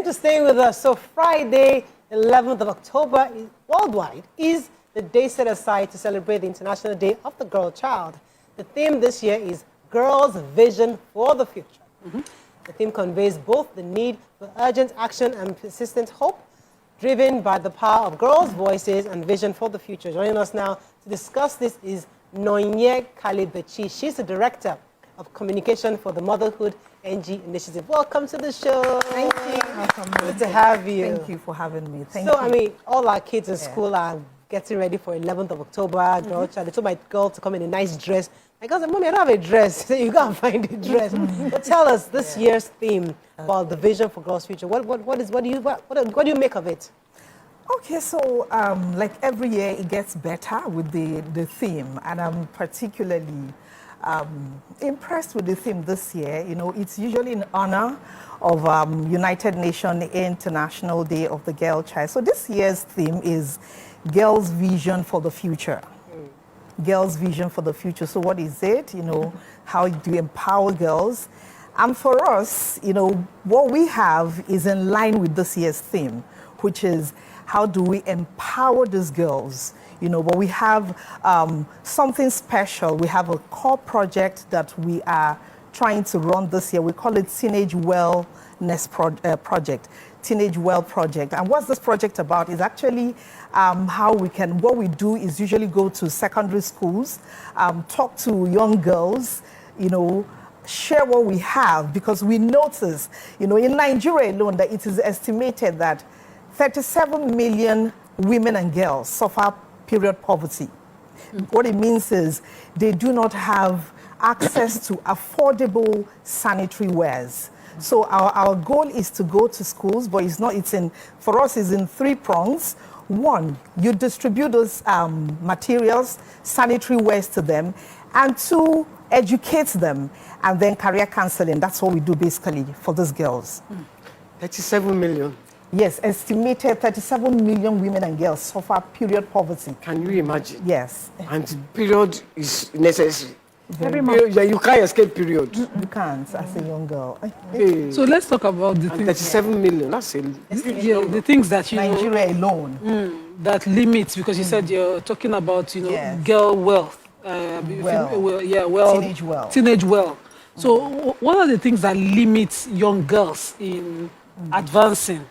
to staying with us. So Friday, 11th of October, worldwide, is the day set aside to celebrate the International Day of the Girl Child. The theme this year is Girls' Vision for the Future. The theme conveys both the need for urgent action and persistent hope, driven by the power of girls' voices and vision for the future. Joining us now to discuss this is Nonye Kalibechi. She's the Director of Communication for the Motherhood NG Initiative. Welcome to the show. Thank you. Good to have you. Thank you for having me. Thank you. So, I mean, all our kids in school are getting ready for 11th of October. Girl child. They told my girl to come in a nice dress. My girl said, Mommy, I don't have a dress. So you go and find a dress. But tell us this year's theme about the vision for girls' future. What do you make of it? Okay, so like every year it gets better with the theme, and I'm particularly impressed with the theme this year. You know, it's usually in honor of United Nations International Day of the Girl Child. So this year's theme is Girls' Vision for the Future. Girls' Vision for the Future. So what is it? You know, how do you empower girls? And for us, you know, what we have is in line with this year's theme, which is how do we empower these girls? You know, but we have something special. We have a core project that we are trying to run this year. We call it Teenage Wellness Project. Teenage Well Project. And what's this project about is actually what we do is usually go to secondary schools, talk to young girls, you know, share what we have, because we notice, you know, in Nigeria alone that it is estimated that 37 million women and girls suffer period poverty. What it means is they do not have access to affordable sanitary wares. So our goal is to go to schools, but for us it's in three prongs. One, you distribute those materials, sanitary wares to them, and two, educate them, and then career counseling. That's what we do basically for those girls. 37 million. Yes, estimated 37 million women and girls suffer period poverty. Can you imagine? Yes. And period is necessary. Very much. You can't escape period. You can't as a young girl. Okay. So let's talk about the things. 37 million, that's a... The things that you Nigeria alone. that limits, because you said you're talking about, you know, girl wealth. Teenage wealth. Teenage wealth. So what are the things that limit young girls in advancing?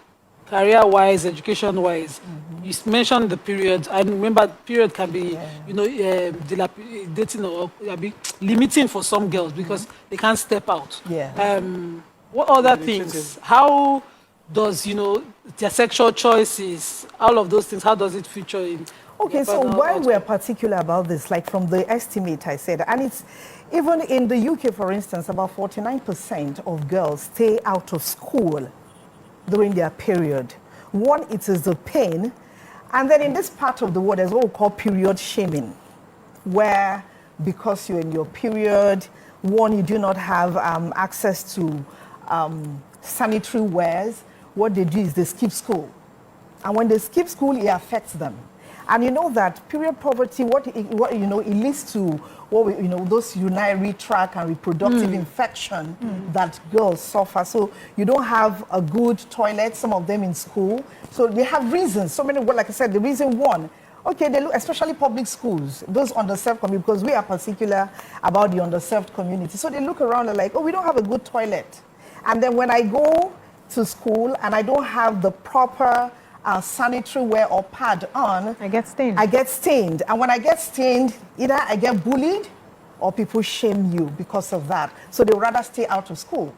Career-wise, education-wise, you mentioned the period. I remember period can be, you know, dilapidating or limiting for some girls because they can't step out. What other things? How does, you know, their sexual choices, all of those things, how does it feature in? Okay, so why we're particular about this, like from the estimate I said, and it's even in the UK, for instance, about 49% of girls stay out of school during their period. One, it is the pain. And then in this part of the world, there's what we call period shaming, where because you're in your period, one, you do not have access to sanitary wares. What they do is they skip school. And when they skip school, it affects them. And you know that period poverty, it leads to those urinary tract and reproductive infection that girls suffer. So you don't have a good toilet, some of them in school. So they have reasons. So many, like I said, the reason one, okay, they look, especially public schools, those underserved communities, because we are particular about the underserved community. So they look around and like, oh, we don't have a good toilet. And then when I go to school and I don't have the proper sanitary wear or pad on, I get stained. And when I get stained, either I get bullied or people shame you because of that. So they would rather stay out of school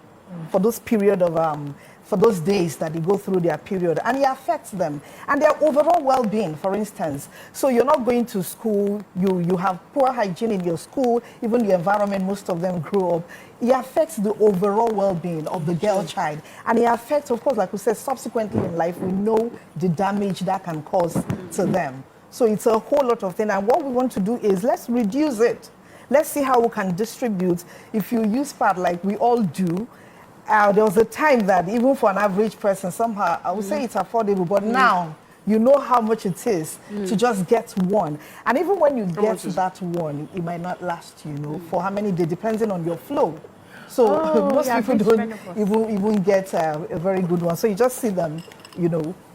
for those period of for those days that they go through their period, and it affects them and their overall well-being, for instance. So you're not going to school, you have poor hygiene in your school, even the environment most of them grew up. It affects the overall well-being of the girl child, and it affects, of course, like we said, subsequently in life, we know the damage that can cause to them. So it's a whole lot of things, and what we want to do is let's reduce it. Let's see how we can distribute. If you use pad like we all do, there was a time that even for an average person, somehow I would say it's affordable, but now you know how much it is to just get one. And even when you get that one, it might not last, you know, for how many days, depending on your flow. So most yeah, people reach don't menopause. even get a very good one. So you just see them,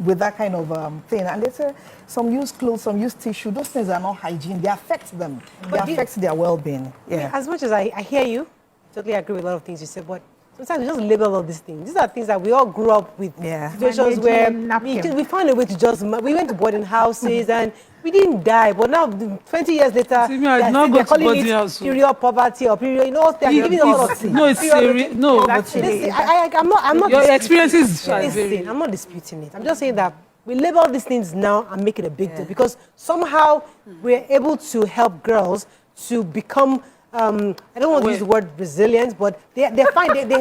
with that kind of thing. And they say some use clothes, some use tissue. Those things are not hygiene. They affect them. They affect their well-being. Yeah. As much as I hear you, totally agree with a lot of things you said, but sometimes we just label all these things. These are things that we all grew up with. Yeah. Situations where we found a way to just, we went to boarding houses and we didn't die, but now 20 years later, See, me, I did not go they're to calling boarding it house. period poverty or period, they're giving a lot of things. No, it's serious. No, Listen, I'm not your disputing experiences it. are Listen, very. I'm not disputing it. I'm just saying that we label these things now and make it a big deal because somehow we're able to help girls to become, I don't want to use the word resilient, but they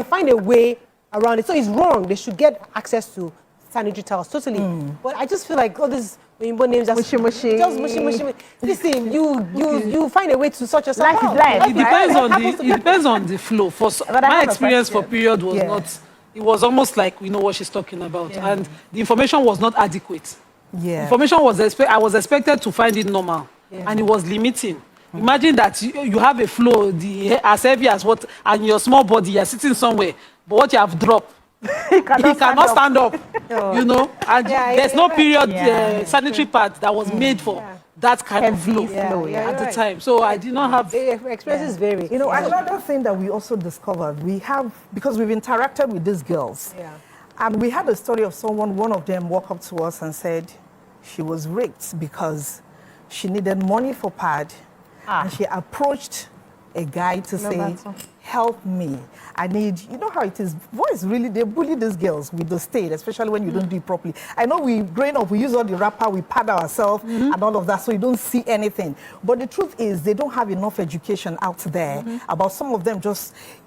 find a way around it. So it's wrong. They should get access to sanitary towels, totally. But I just feel like all these names just Mushy. Just mushy. Listen, you find a way to sort yourself Life out. is life. It depends on the flow. But I My have a experience for question. period was not. It was almost like we know what she's talking about, and the information was not adequate. Yeah. Information was I was expected to find it normal, and it was limiting. Imagine that you have a flow as heavy as what, and your small body, you're sitting somewhere, but what you have dropped, he cannot stand up. And there's no right. period sanitary pad that was made for that kind of flow at the time. So I did not have. The experiences vary. Another thing that we also discovered, because we've interacted with these girls, and we had a story of one of them walked up to us and said she was raped because she needed money for pad, and she approached a guy to say, help me. I need, how it is. Boys really, they bully these girls with the state, especially when you don't do it properly. I know growing up, we use all the wrapper, we pad ourselves and all of that, so you don't see anything. But the truth is, they don't have enough education out there about some of them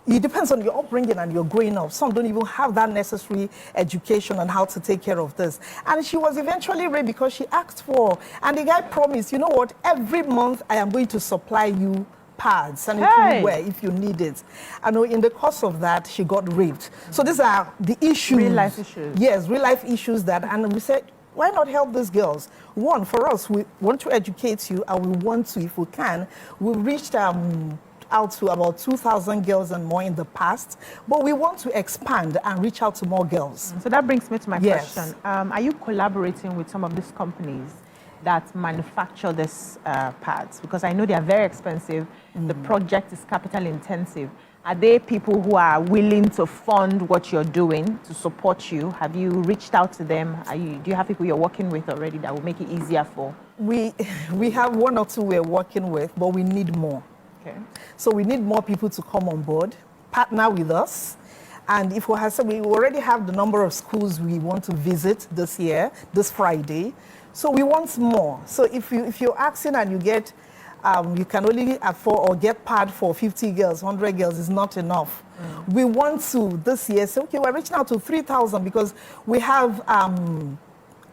it depends on your upbringing and your growing up. Some don't even have that necessary education on how to take care of this. And she was eventually raped because she asked for, and the guy promised, you know what, every month I am going to supply you pads, sanitary wear if you need it. I know in the course of that, she got raped. So these are the issues. Real life issues. Yes, real life issues and we said, why not help these girls? One, for us, we want to educate you and we want to, if we can, we've reached out to about 2,000 girls and more in the past, but we want to expand and reach out to more girls. So that brings me to my Yes. question. Are you collaborating with some of these companies that manufacture these pads? Because I know they are very expensive. The project is capital intensive. Are there people who are willing to fund what you're doing to support you? Have you reached out to them? Do you have people you're working with already that will make it easier for? We have one or two we're working with, but we need more. Okay. So we need more people to come on board, partner with us. And if we already have the number of schools we want to visit this year, this Friday. So we want more. So if you're asking and you get, you can only afford or get pad for 50 girls, 100 girls is not enough. We want to this year say, okay, we're reaching out to 3,000 because we have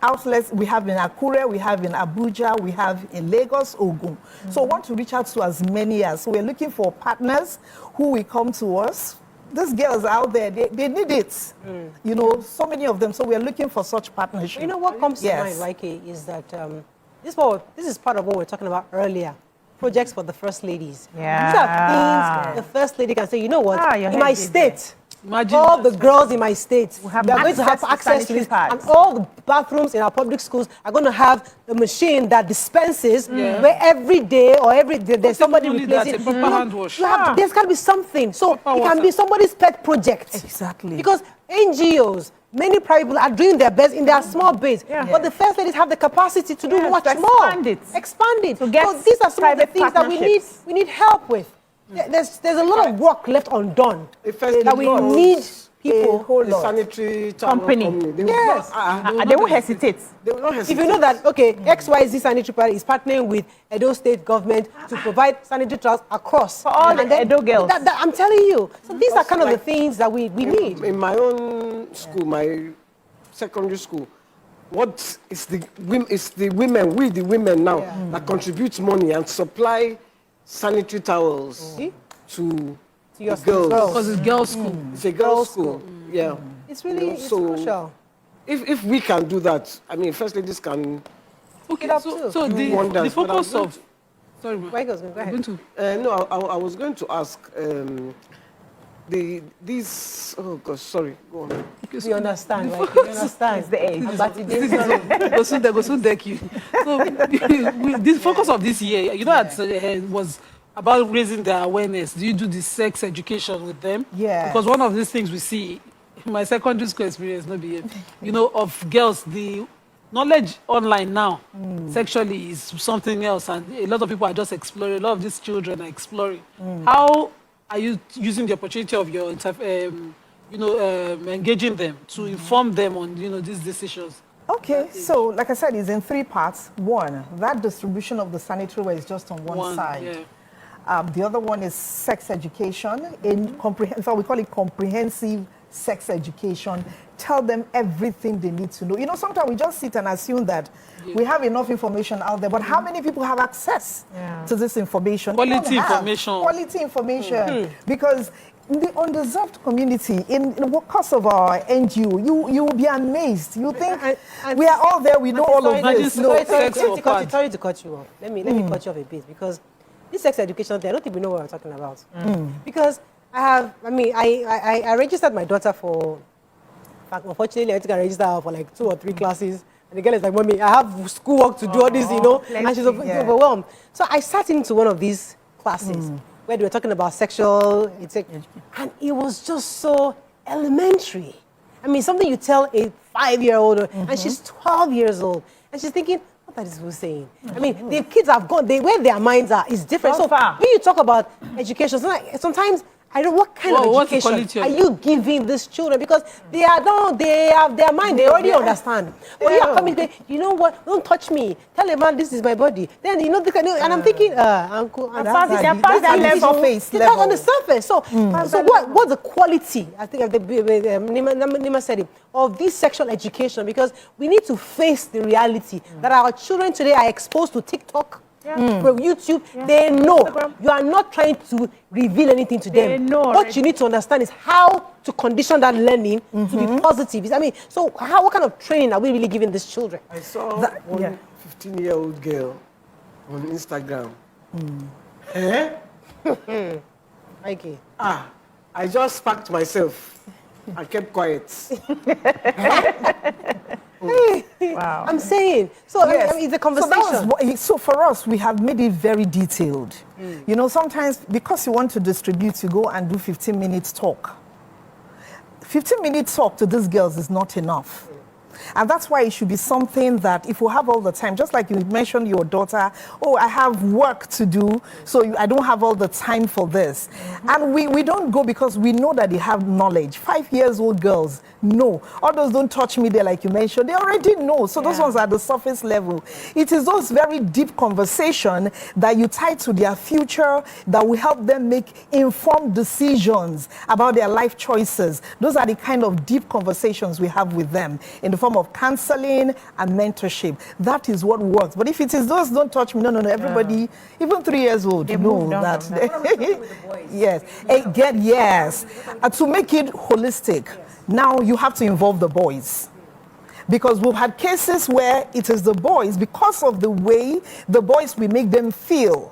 outlets. We have in Akure, we have in Abuja, we have in Lagos, Ogun. So we want to reach out to as many as. So we're looking for partners who will come to us. These girls out there, they need it. So many of them. So we're looking for such partnerships. You know what comes to mind, Waike, is that this is part of what we were talking about earlier. Projects for the first ladies. Yeah. These are things the first lady can say, you know what, your in my head is state, Imagine all the girls in my state, we have are going to have access to sanitary this, pads. and all the bathrooms in our public schools are going to have a machine that dispenses where every day there's somebody only replacing. that, a proper hand wash. There's got to be something. So Proper it can water. be somebody's pet project. Exactly. Because NGOs, many private people are doing their best in their small base. But the first ladies have the capacity to do much to more. expand it. So get these are some of the private things that we need help with. There's a lot of work left undone that we need people. The sanitary company. They Yes. They won't hesitate. They will not hesitate. If you know that, okay, XYZ sanitary pad is partnering with Edo State government to provide sanitary towels across. For all the Edo girls. I'm telling you. So these are kind of the things that we need. In my own school, my secondary school, what is the women, we the women now, that contribute money and supply sanitary towels to your girls. Because it's girls' school. It's a girls' school. Yeah. It's really it's so crucial. If we can do that, I mean, first ladies can. Okay, up so, too. so the Wonders, but focus I'm going of. Sorry, ma. Go ahead. I'm going to. No, I was going to ask. these, oh gosh, sorry, go on. You understand, right? You understand. It's the age. But it is Go soon deck you. So the focus of this year, you know, was about raising their awareness. Do you do the sex education with them? Yes. Because one of these things we see in my secondary school experience, you know, of girls, the knowledge online now sexually is something else, and a lot of people are just exploring. A lot of these children are exploring. How are you using the opportunity of your engaging them to inform them on, you know, these decisions? Okay, so like I said, it's in 3 parts. One, that distribution of the sanitary ware is just on one side. Yeah. The other one is sex education. In fact, we call it comprehensive sex education. Tell them everything they need to know. You know, sometimes we just sit and assume that we have enough information out there, but how many people have access to this information? Quality information. Quality information. Because in the undeserved community, in the course of our NGO, you will be amazed. You think we are all there, we know all of this. Sorry to cut you off. Let me cut you off a bit, because this sex education thing, I don't think we know what we're talking about. Because I registered my daughter for, unfortunately, I think I registered her for like 2 or 3 classes. And the girl is like, Mommy, I have schoolwork to do all this, you know, and she's overwhelmed. So I sat into one of these classes where they were talking about sexual, and it was just so elementary. I mean, something you tell a 5-year-old, and she's 12 years old, and she's thinking, what are these people saying? I mean, the kids have gone, where their minds are is different. So when you talk about education, sometimes I don't know what kind of education are you giving these children, because they have their mind, they already understand. But you are coming, you know what? Don't touch me. Tell a man this is my body. Then you know, and I'm thinking, uncle, that's on the surface. So, what's the quality? I think Nima said it, of this sexual education, because we need to face the reality that our children today are exposed to TikTok. From YouTube, they know. Instagram. You are not trying to reveal anything to them. What you need to understand is how to condition that learning to be positive. I mean, so what kind of training are we really giving these children? I saw one 15-year-old girl on Instagram. Okay. I just sparked myself. I kept quiet. Wow. I'm saying. So, yes. I mean, it's a conversation. So for us, we have made it very detailed. You know, sometimes because you want to distribute, you go and do 15 minutes talk. 15 minutes talk to these girls is not enough. And that's why it should be something that if we have all the time, just like you mentioned your daughter, oh, I have work to do, so I don't have all the time for this. And we don't go because we know that they have knowledge. 5-year-old girls know. All those don't touch me there, like you mentioned, they already know. So those ones are at the surface level. It is those very deep conversations that you tie to their future that will help them make informed decisions about their life choices. Those are the kind of deep conversations we have with them in the form of counseling and mentorship. That is what works. But if it is those don't touch me, no, everybody, even 3 years old, know that. Yes. To make it holistic, now you have to involve the boys. Because we've had cases where it is the boys, because of the way the boys will make them feel.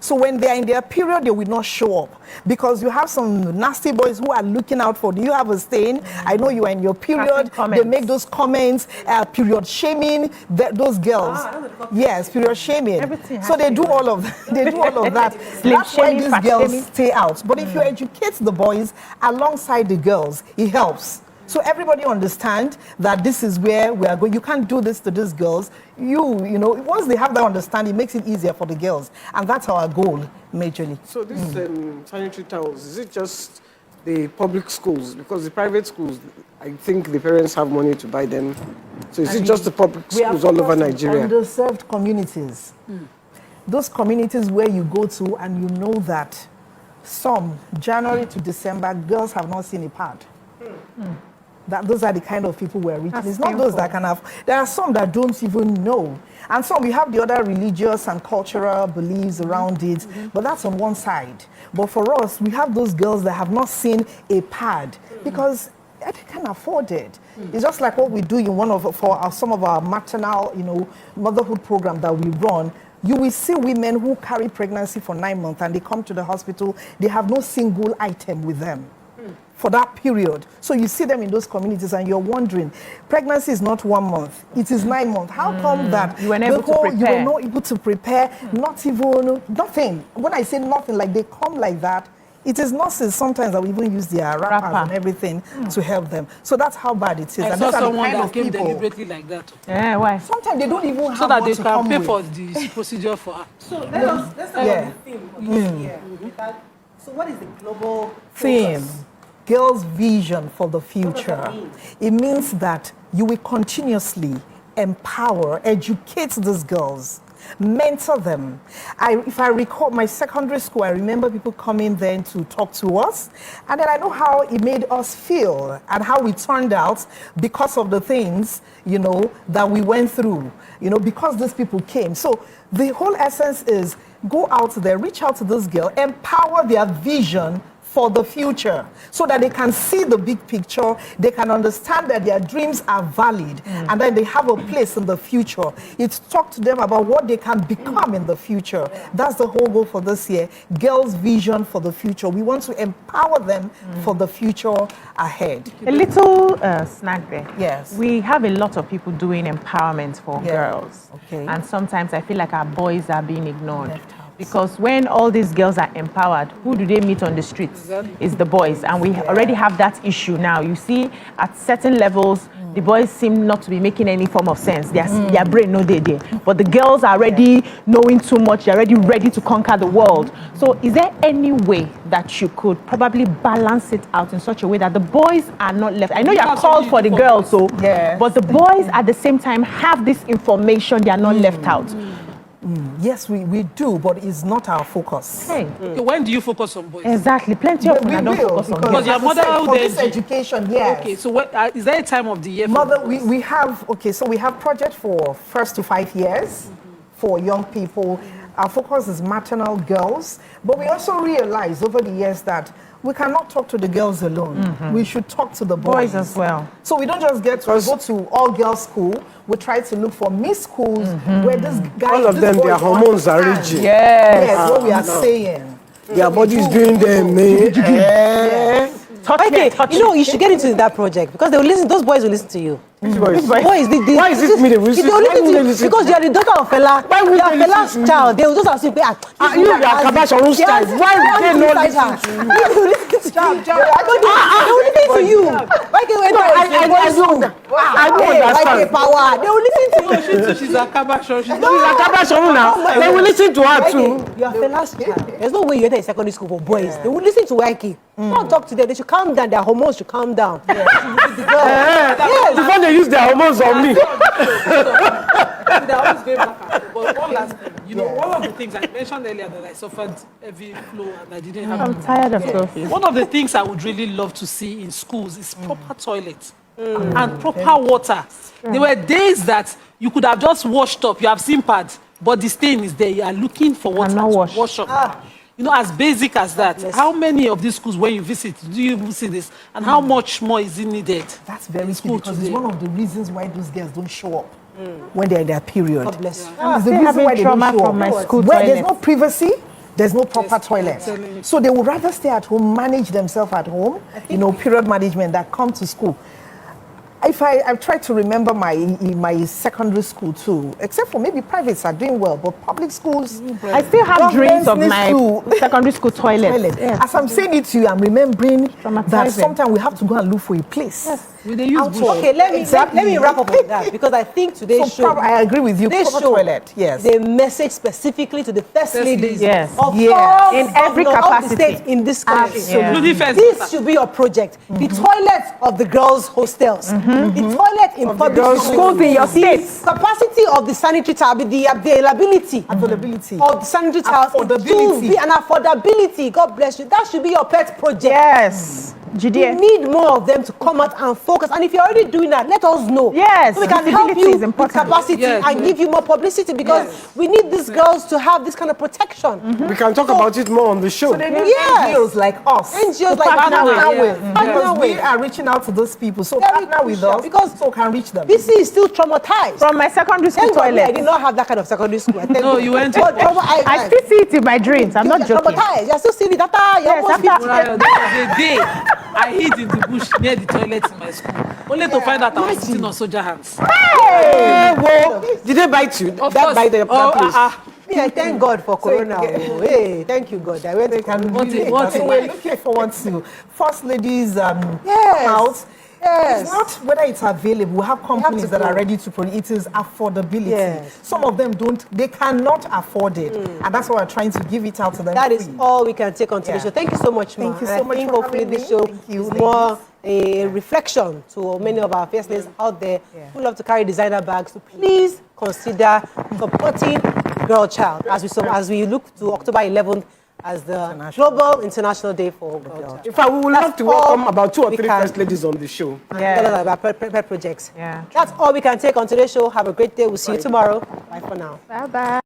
So when they are in their period, they will not show up. Because you have some nasty boys who are looking out for, do you have a stain? I know you are in your period. They make those comments, period shaming, those girls. Yes, period shaming. So they do all of that. That's why these girls stay out. But if you educate the boys alongside the girls, it helps. So everybody understand that this is where we are going. You can't do this to these girls. You know, once they have that understanding, it makes it easier for the girls. And that's our goal, majorly. So this sanitary towels, is it just the public schools? Because the private schools, I think the parents have money to buy them. So is it just the public schools all over Nigeria? Underserved communities. Those communities where you go to and you know that some, January to December, girls have not seen a pad. Those are the kind of people we're reaching. It's not those that can have. There are some that don't even know. And some, we have the other religious and cultural beliefs around it, but that's on one side. But for us, we have those girls that have not seen a pad because they can't afford it. It's just like what we do in some of our maternal, motherhood program that we run. You will see women who carry pregnancy for 9 months and they come to the hospital, they have no single item with them. for that period. So you see them in those communities and you're wondering, pregnancy is not 1 month, it is 9 months. How come that You were not able to you prepare. were not able to prepare, not even, nothing. When I say nothing, like they come like that, it is nurses sometimes that we even use their wrappers and everything to help them. So that's how bad it is. I And saw these are the someone kind that of came people. deliberately like that. Yeah, why? Sometimes they don't even have So that what they to can come pay with. for the procedure for her. So let's start Yeah. with the theme of this year. So what is the global Theme, focus? girls' vision for the does that future. mean? It means that you will continuously empower, educate these girls, mentor them. If I recall my secondary school, I remember people coming then to talk to us, and then I know how it made us feel and how we turned out because of the things, that we went through, because these people came. So the whole essence is go out there, reach out to this girl, empower their vision for the future so that they can see the big picture, they can understand that their dreams are valid, and then they have a place in the future. It's talk to them about what they can become in the future. That's the whole goal for this year, girls' vision for the future. We want to empower them for the future ahead. A little snack there. Yes. We have a lot of people doing empowerment for Yeah. girls. Okay. And sometimes I feel like our boys are being ignored. Left out. Because when all these girls are empowered, who do they meet on the streets? It's the boys. And we already have that issue now. You see, at certain levels, the boys seem not to be making any form of sense. Their brain no they there. But the girls are already knowing too much. They're already ready to conquer the world. So is there any way that you could probably balance it out in such a way that the boys are not left? I know you're called for the girls, so Yes. but the boys at the same time have this information. They are not left out. Yes, we do, but it's not our focus. Hey, Okay, when do you focus on boys? exactly. Plenty of We them don't will, focus on Because girls. your as I said, motherhood for this NG. education, yes. Okay, so what, is there a time of the year for Mother, boys? we have project for 1st to 5 years for young people. Our focus is maternal girls, but we also realize over the years that we cannot talk to the girls alone. We should talk to the boys Boys as well. So we don't just get to go to all girls school. We try to look for mixed schools where this guys, All of these them, their boys hormones are understand. raging. Yes, what we are saying. Their body's doing them, man. Okay, you should get into that project because they will listen. Those boys will listen to you. Which boys? Boys, Why is it me? They will They listen- will why listen will to they you listen because to you are the daughter of Fela. Why will You are they Fela's listen to child. They will just assume, You are Kabash on style. Why will they not listen to you? They will listen to you. They will listen to you. Why can't we I don't understand. power. They will listen to you. She's a kabasho. She's She's a Kabash on now. They will listen to her too. You are Fela's child. There's no way you enter a secondary school for boys. They will listen to Waiki. Don't talk to them. They should calm down. Their hormones should calm down. Yes. Before they use their hormones on me. They're always going back and forth. But one last thing, one of the things I mentioned earlier that I suffered heavy flow and I didn't have. I'm tired of trophies. One of the things I would really love to see in schools is proper toilets and proper water. There were days that you could have just washed up. You have seen pads, but the stain is there. You are looking for water Cannot to wash. wash up. As basic as that. How many of these schools, when you visit, do you even see this? And how much more is it needed? That's very in key school because today? it's one of the reasons why those girls don't show up when they're in their period. God bless you. It's I'm the still reason having why they don't trauma show from up. my school Where there's toilet. no privacy, there's no proper toilet. So they would rather stay at home, manage themselves at home, period management, that come to school. If I've tried to remember my secondary school too, except for maybe privates are doing well, but public schools. I still have dreams of my secondary school toilet. As I'm saying it to you, I'm remembering that Traumatizing. sometimes we have to go and look for a place. Will they use Outdoor. bush? Okay, let me Exactly. wrap up on that because I think today's show. I agree with you. Today's Proper show, toilet, yes. the message specifically to the first ladies Yes. of Yes. all In every governors of the capacity. state in this country. Including first This daughter. should be your project. The toilets of the girls' hostels, the toilet in public girls' schools in your the state. capacity of the sanitary towel, the availability Availability. of the sanitary towels, Affordability. to be an affordability. God bless you. That should be your pet project. Yes. We GDS. need more of them to come out and focus. And if you're already doing that, let us know. Yes, So we can help visibility you is with important. capacity Yes, and give you more publicity because we need these girls to have this kind of protection. We can talk about it more on the show. They need Yes. NGOs like us. NGOs to like partner partner with. with. Because Partner we with. are reaching out to those people. So Very partner with crucial us because so can reach them. BC is still traumatized. From my secondary school Thank God, I did toilet. not have that kind of secondary school. I thank No, God. you went to- But I still see it in my dreams. I'm not you're joking. traumatized. You're still seeing the data. You're Yes, almost after- 50. There was a day. I hid in the bush near the toilet in my school, only to find out I was sitting on soldier hands. Hey, well, did they bite you? Of that course. bite that place? Me, I thank God for Corona. Oh, hey, thank you, God. I went to Can What really- a- what so a we're life. looking forward to First Ladies Yes. house. Yes. It's not whether it's available. We have companies to that are go. ready to produce. It is affordability. Yes. Some of them they cannot afford it. And that's why we're trying to give it out to them. That is free. all we can take on today's Yeah. show. Thank you so much, Ma. Thank you And so I much think for hopefully having this me. show Thank you, is ladies. more a reflection to many of our first ladies out there who love to carry designer bags. So please consider supporting the girl child as we look to October 11th as the Global International Day for Girl Child. In fact, we would love to welcome about 2 or 3 first ladies on the show. Tell us about pet projects. Yeah. That's all we can take on today's show. Have a great day. We'll see you tomorrow. Bye for now. Bye-bye.